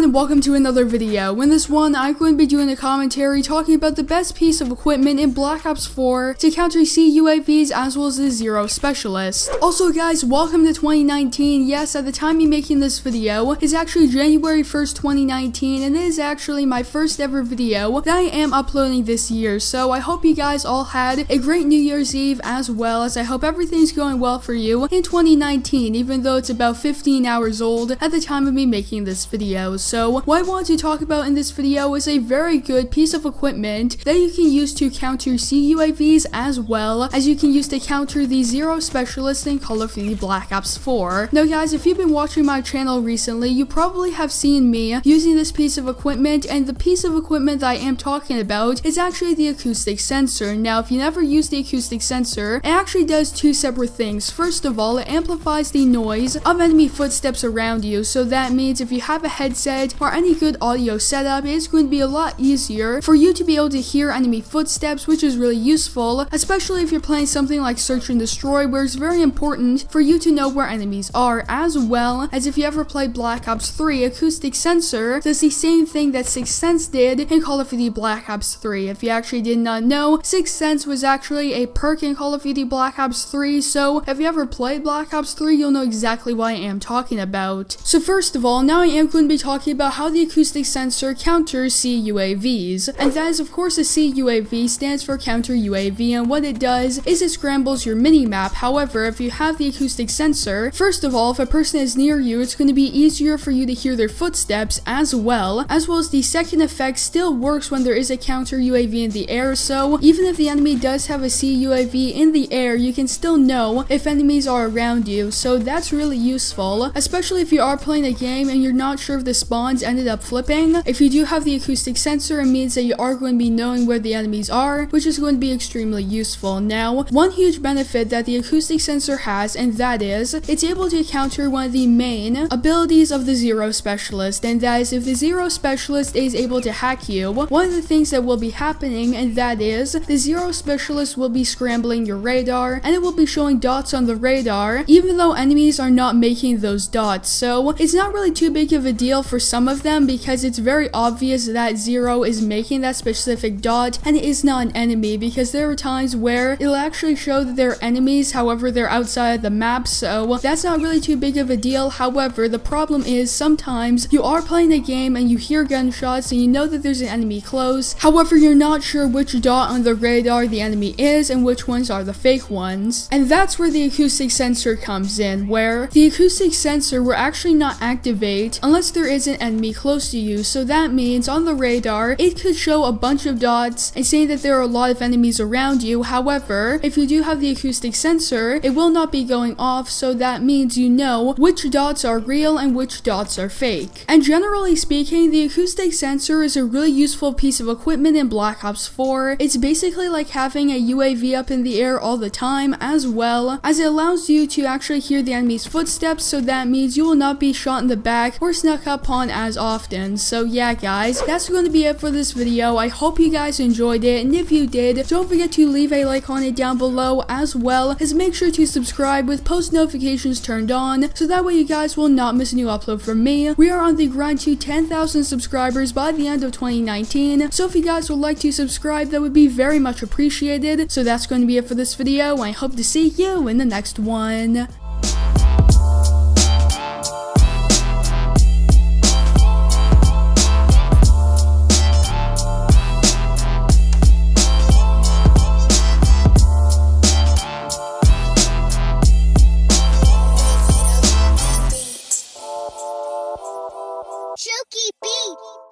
and welcome to another video. In this one, I'm going to be doing a commentary talking about the best piece of equipment in Black Ops 4 to counter CUAVs as well as the Zero Specialist. Also guys, welcome to 2019. Yes, at the time of making this video, it's actually January 1st, 2019, and it is actually my first ever video that I am uploading this year. So I hope you guys all had a great New Year's Eve, as well as I hope everything's going well for you in 2019, even though it's about 15 hours old at the time of me making this video. So what I want to talk about in this video is a very good piece of equipment that you can use to counter CUAVs as well as you can use to counter the Zero Specialist in Call of Duty Black Ops 4. Now guys, if you've been watching my channel recently, you probably have seen me using this piece of equipment, and the piece of equipment that I am talking about is actually the acoustic sensor. Now if you never use the acoustic sensor, it actually does two separate things. First of all, it amplifies the noise of enemy footsteps around you, so that means if you have a headset or any good audio setup, it's going to be a lot easier for you to be able to hear enemy footsteps, which is really useful, especially if you're playing something like Search and Destroy, where it's very important for you to know where enemies are, as well as if you ever played Black Ops 3, acoustic sensor does the same thing that Sixth Sense did in Call of Duty Black Ops 3. If you actually did not know, Sixth Sense was actually a perk in Call of Duty Black Ops 3, so if you ever played Black Ops 3, you'll know exactly what I am talking about. So first of all, now I am going to be talking about how the acoustic sensor counters CUAVs, and that is of course a CUAV stands for counter UAV, and what it does is it scrambles your mini-map. However, if you have the acoustic sensor, first of all, if a person is near you, it's going to be easier for you to hear their footsteps, as well as the second effect still works when there is a counter UAV in the air, so even if the enemy does have a CUAV in the air, you can still know if enemies are around you, so that's really useful, especially if you are playing a game and you're not sure if the spawns ended up flipping. If you do have the acoustic sensor, it means that you are going to be knowing where the enemies are, which is going to be extremely useful. Now, one huge benefit that the acoustic sensor has, and that is, it's able to counter one of the main abilities of the Zero Specialist, and that is if the Zero Specialist is able to hack you, one of the things that will be happening, and that is, the Zero Specialist will be scrambling your radar, and it will be showing dots on the radar, even though enemies are not making those dots. So it's not really too big of a deal for some of them, because it's very obvious that Zero is making that specific dot and it is not an enemy, because there are times where it'll actually show that they're enemies, however they're outside of the map, so that's not really too big of a deal. However, the problem is sometimes you are playing a game and you hear gunshots and you know that there's an enemy close, however you're not sure which dot on the radar the enemy is and which ones are the fake ones, and that's where the acoustic sensor comes in, where the acoustic sensor will actually not activate unless there is an enemy close to you. So that means on the radar it could show a bunch of dots and say that there are a lot of enemies around you. However, if you do have the acoustic sensor, it will not be going off, so that means you know which dots are real and which dots are fake. And generally speaking, the acoustic sensor is a really useful piece of equipment in Black Ops 4. It's basically like having a UAV up in the air all the time, as well as it allows you to actually hear the enemy's footsteps, so that means you will not be shot in the back or snuck up on as often. So yeah guys, that's going to be it for this video. I hope you guys enjoyed it, and if you did, don't forget to leave a like on it down below, as well as make sure to subscribe with post notifications turned on, so that way you guys will not miss a new upload from me. We are on the grind to 10,000 subscribers by the end of 2019, so if you guys would like to subscribe, that would be very much appreciated. So that's going to be it for this video. I hope to see you in the next one.